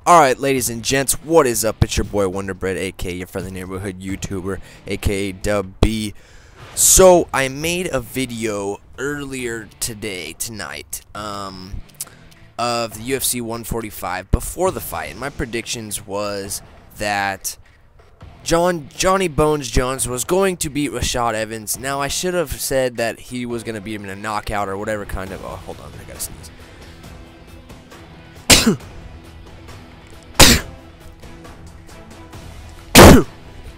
Alright, ladies and gents, what is up? It's your boy Wonderbread, aka your friendly neighborhood YouTuber, aka Dub B. So, I made a video earlier tonight, of the UFC 145 before the fight. And my predictions was that Johnny Bones Jones was going to beat Rashad Evans. Now, I should have said that he was going to beat him in a knockout or whatever kind of... Oh, hold on, I gotta sneeze.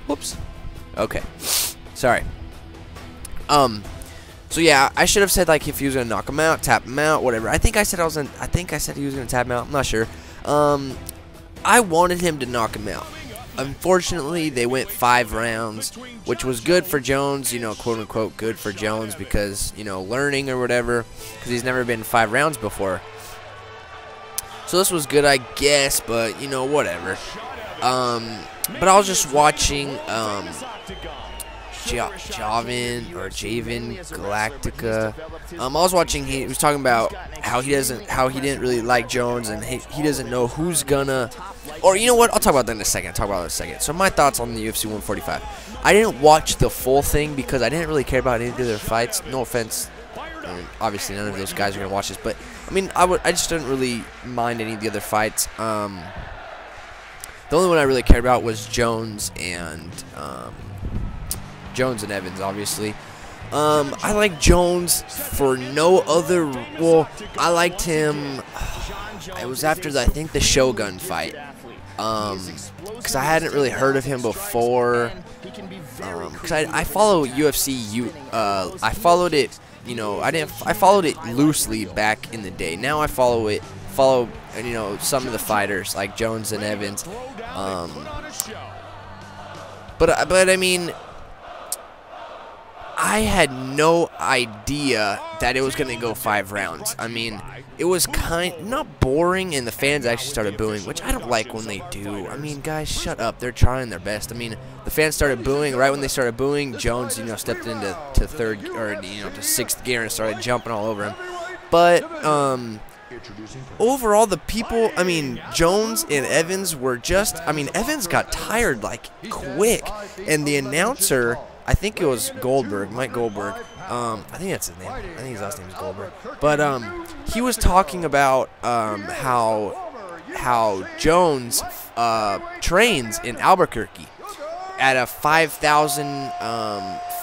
Whoops. Okay. Sorry. So yeah, I should have said like if he was gonna knock him out, tap him out, whatever. I think I said he was gonna tap him out. I'm not sure. I wanted him to knock him out. Unfortunately, they went 5 rounds, which was good for Jones, you know, quote unquote good for Jones because, you know, learning or whatever, because he's never been 5 rounds before. So this was good, I guess, but you know, whatever. But I was just watching Javan Galactica. I was watching. He was talking about how he didn't really like Jones, and he doesn't know who's gonna. Or you know what? I'll talk about that in a second. So my thoughts on the UFC 145. I didn't watch the full thing because I didn't really care about any of their fights. No offense. I mean, obviously, none of those guys are gonna watch this, but I mean, I just didn't really mind any of the other fights. The only one I really cared about was Jones and Evans, obviously. I like Jones for no other. Well, I liked him. It was after I think the Shogun fight. Because I hadn't really heard of him before. Because I follow UFC. I followed it. You know, I followed it loosely back in the day. Now I follow you know, some of the fighters like Jones and Evans. But I mean, I had no idea that it was going to go 5 rounds. I mean, it was not boring, and the fans actually started booing, which I don't like when they do. I mean, guys, shut up. They're trying their best. I mean, the fans started booing. Right when they started booing, Jones, you know, stepped into to 6th gear and started jumping all over him. But overall, the people, I mean, Jones and Evans were just, I mean, Evans got tired, like, quick. And the announcer, I think it was Goldberg, Mike Goldberg, I think that's his name. I think his last name is Goldberg. But, he was talking about, how Jones, trains in Albuquerque at a 5,000,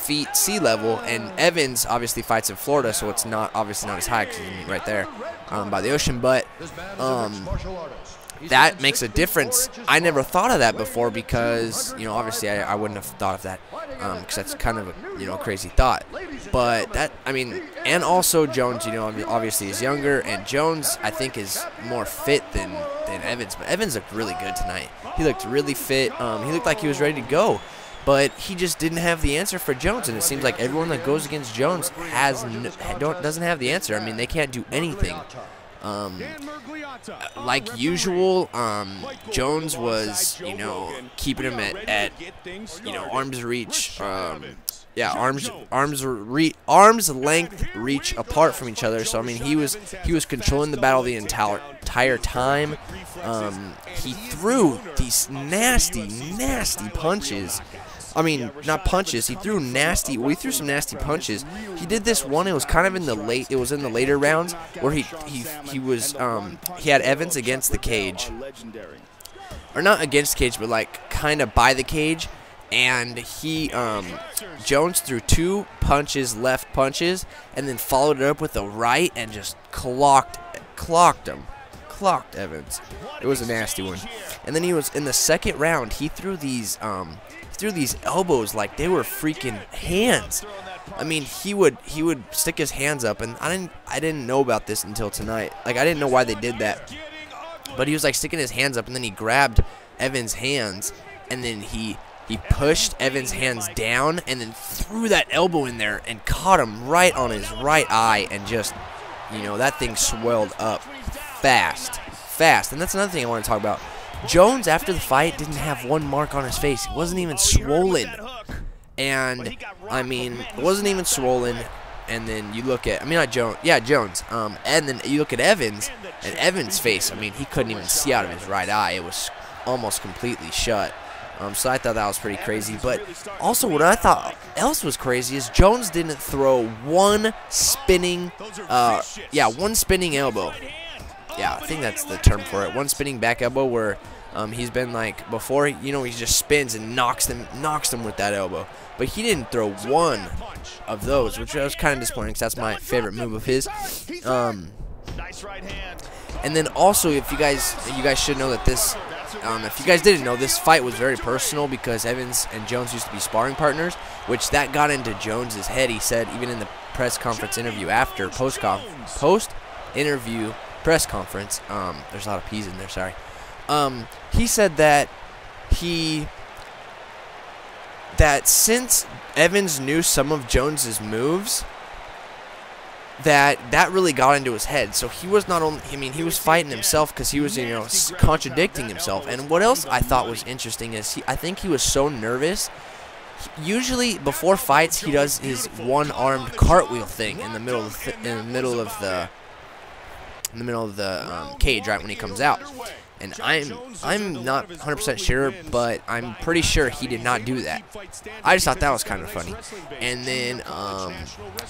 feet sea level, and Evans obviously fights in Florida, so it's obviously not as high because he's right there by the ocean. But that makes a difference. I never thought of that before because, you know, obviously I wouldn't have thought of that because that's kind of a, you know, crazy thought. But that, I mean, and also Jones, you know, obviously is younger, and Jones I think is more fit than Evans. But Evans looked really good tonight. He looked really fit. He looked like he was ready to go. But he just didn't have the answer for Jones, and it seems like everyone that goes against Jones doesn't have the answer. I mean, they can't do anything. Like usual, Jones was, you know, keeping him at you know, arm's reach. Yeah, arm's length reach apart from each other. So I mean, he was controlling the battle the entire time. He threw these nasty punches. I mean, not punches. He threw nasty. Well, he threw some nasty punches. He did this one. It was kind of in the later rounds where he had Evans against the cage, or not against the cage, but like kind of by the cage, and Jones threw 2 left punches, and then followed it up with a right and just clocked Evans. It was a nasty one. And then he was in the second round. He threw these elbows like they were freaking hands. I mean, he would stick his hands up, and I didn't know about this until tonight. Like, I didn't know why they did that. But he was like sticking his hands up, and then he grabbed Evans' hands, and then he pushed Evans' hands down, and then threw that elbow in there and caught him right on his right eye, and just, you know, that thing swelled up fast. And that's another thing I want to talk about. Jones, after the fight, didn't have one mark on his face. It wasn't even swollen. And, I mean, it wasn't even swollen. and then you look at, I mean, not Jones, yeah, Jones, and then you look at Evans, and Evans' face, I mean, he couldn't even see out of his right eye. It was almost completely shut. So I thought that was pretty crazy. But also what I thought else was crazy is Jones didn't throw one spinning, one spinning elbow. Yeah, I think that's the term for it. One spinning back elbow where he's been like before, you know, he just spins and knocks them with that elbow. But he didn't throw one of those, which was kind of disappointing because that's my favorite move of his. And then also, if you guys should know that this, if you guys didn't know, this fight was very personal because Evans and Jones used to be sparring partners, which that got into Jones's head. He said even in the press conference interview after post-interview press conference, there's a lot of P's in there, sorry. He said that since Evans knew some of Jones's moves, that really got into his head. So he was not only, I mean, he was fighting himself because he was, you know, contradicting himself. And what else I thought was interesting is I think he was so nervous. Usually before fights, he does his one-armed cartwheel thing in the middle of the cage right when he comes out. And I'm not 100% sure, but I'm pretty sure he did not do that. I just thought that was kind of funny. And then,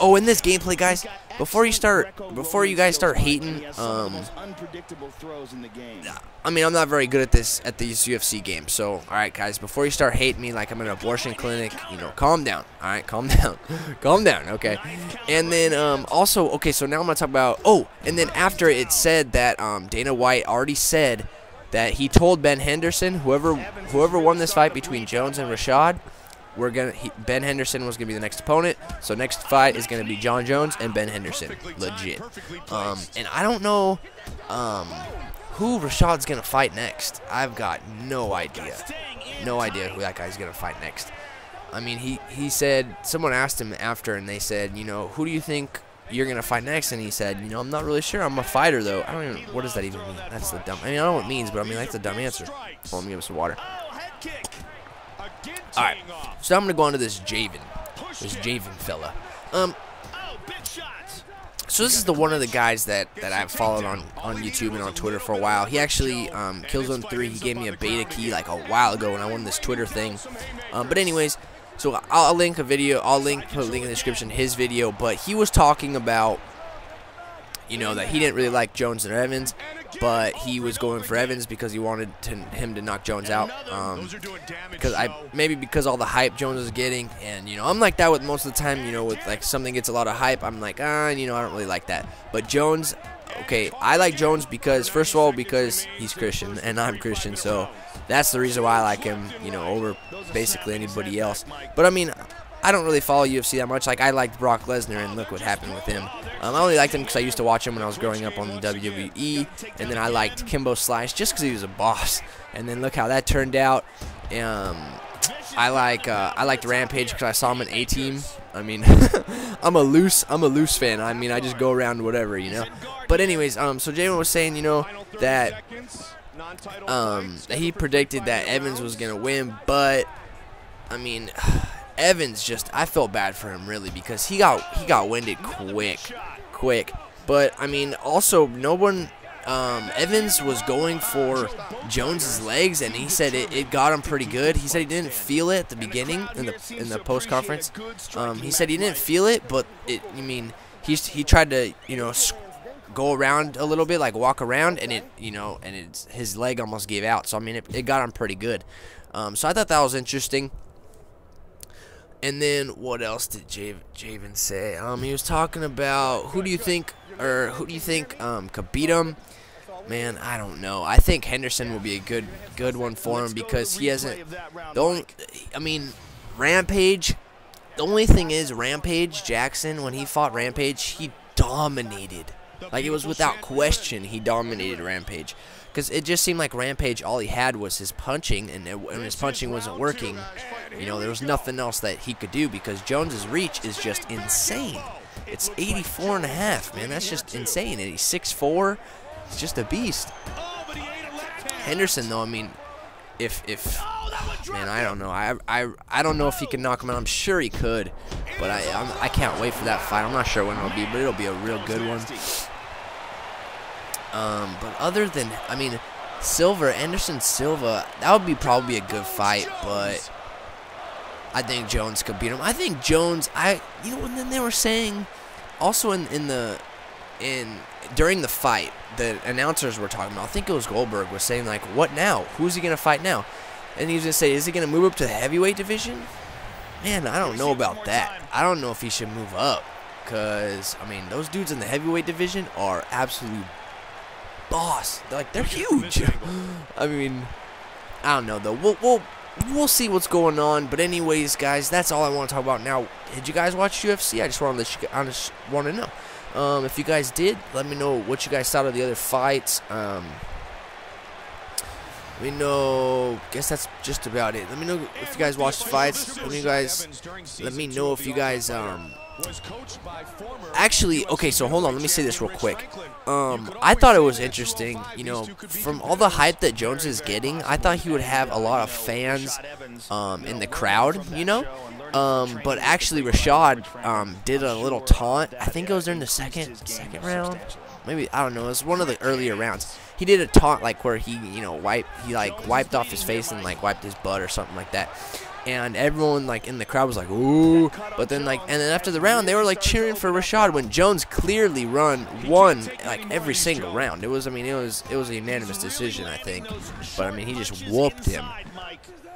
in this gameplay, guys, before you guys start hating, I mean, I'm not very good at these UFC games. So, all right, guys, before you start hating me like I'm in an abortion clinic, you know, calm down. All right, calm down, calm down. Okay. And then also, okay, so now I'm gonna talk about. Oh, and then after it said that Dana White already said that he told Ben Henderson, whoever won this fight between Jones and Rashad, Ben Henderson was gonna be the next opponent. So next fight is gonna be John Jones and Ben Henderson, legit. And I don't know who Rashad's gonna fight next. I've got no idea who that guy's gonna fight next. I mean, he said, someone asked him after, and they said, you know, who do you think you're gonna fight next? And he said, you know, I'm not really sure. I'm a fighter though. I don't even. What does that even mean? That's the dumb. I mean, I don't know what it means, but I mean that's the dumb answer. Hold on, let me give him some water. All right, so I'm gonna go on to this Javen fella. So this is one of the guys that I've followed on YouTube and on Twitter for a while. He actually Killzone 3. He gave me a beta key like a while ago when I won this Twitter thing. But anyways. So I'll link a video. Put a link in the description, his video. But he was talking about, you know, that he didn't really like Jones and Evans, but he was going for Evans because he wanted him to knock Jones out. Because all the hype Jones is getting, and you know, I'm like that with most of the time. You know, with like something gets a lot of hype, I'm like, you know, I don't really like that. But Jones, okay, I like Jones because first of all, because he's Christian and I'm Christian, so that's the reason why I like him, you know, over basically anybody else. But I mean, I don't really follow UFC that much. Like, I liked Brock Lesnar, and look what happened with him. I only liked him because I used to watch him when I was growing up on the WWE, and then I liked Kimbo Slice just because he was a boss. And then look how that turned out. I liked Rampage because I saw him in A-Team. I mean, I'm a loose fan. I mean, I just go around whatever, you know. But anyways, so Javen was saying, you know, that he predicted that Evans was gonna win, but I mean, Evans just, I felt bad for him really because he got winded quick. But I mean, also no one. Evans was going for Jones's legs, and he said it got him pretty good. He said he didn't feel it at the beginning in the post conference. He said he didn't feel it, but I mean, he tried to, you know, go around a little bit, like walk around, and his leg almost gave out. So I mean, it got him pretty good. So I thought that was interesting. And then what else did Javen say? He was talking about who do you think could beat him? Man, I don't know. I think Henderson will be a good one for him because he hasn't. Rampage. The only thing is, Rampage Jackson, when he fought Rampage, he dominated. Like, it was without question, he dominated Rampage. Because it just seemed like Rampage, all he had was his punching, and when his punching wasn't working, you know, there was nothing else that he could do because Jones's reach is just insane. It's 84.5, man. That's just insane. And he's 6'4". He's just a beast. Henderson, though, I mean, man, I don't know. I don't know if he can knock him out. I'm sure he could. But I can't wait for that fight. I'm not sure when it'll be, but it'll be a real good one. But other than, I mean, Anderson Silva, that would be probably a good fight, but I think Jones could beat him. I think Jones, you know, and then they were saying, also during the fight, the announcers were talking about, I think it was Goldberg, was saying, like, what now? Who's he going to fight now? And he was going to say, is he going to move up to the heavyweight division? Man, I don't know about that. I don't know if he should move up, because, I mean, those dudes in the heavyweight division are absolute boss. They're huge. I mean, I don't know, though. We'll see what's going on. But anyways, guys, that's all I want to talk about now. Did you guys watch UFC? I just want to know. If you guys did, let me know what you guys thought of the other fights. Let me know. Guess that's just about it. Let me know if you guys watched the fights. Let me know if you guys actually, okay, so hold on, let me say this real quick. I thought it was interesting, you know, from all the hype that Jones is getting, I thought he would have a lot of fans in the crowd, you know. But actually Rashad did a little taunt. I think it was during the second round. Maybe, I don't know, it was one of the earlier rounds. He did a taunt, like, where he, you know, wiped off his face and, like, wiped his butt or something like that. And everyone, like, in the crowd was like, ooh. But then, like, and then after the round, they were, like, cheering for Rashad when Jones clearly won, like, every single round. It was, I mean, it was a unanimous decision, I think. But, I mean, he just whooped him.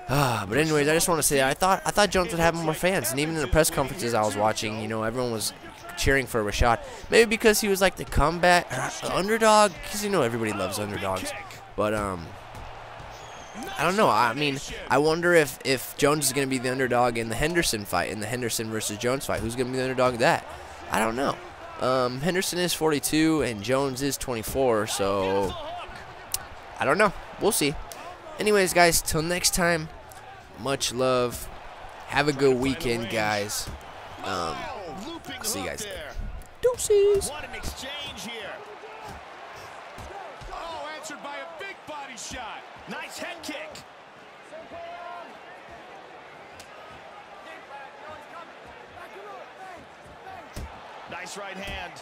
But anyways, I just want to say, I thought Jones would have more fans. And even in the press conferences I was watching, you know, everyone was cheering for Rashad. Maybe because he was, like, the comeback, underdog. Because, you know, everybody loves underdogs. But, I don't know. I mean, I wonder if Jones is going to be the underdog in the Henderson fight, in the Henderson versus Jones fight. Who's going to be the underdog of that? I don't know. Henderson is 42 and Jones is 24, so I don't know. We'll see. Anyways, guys, till next time, much love. Have a good weekend, guys. See you guys later. Deuces. What an exchange here. Oh, answered by a big body shot. Nice head kick. Nice right hand.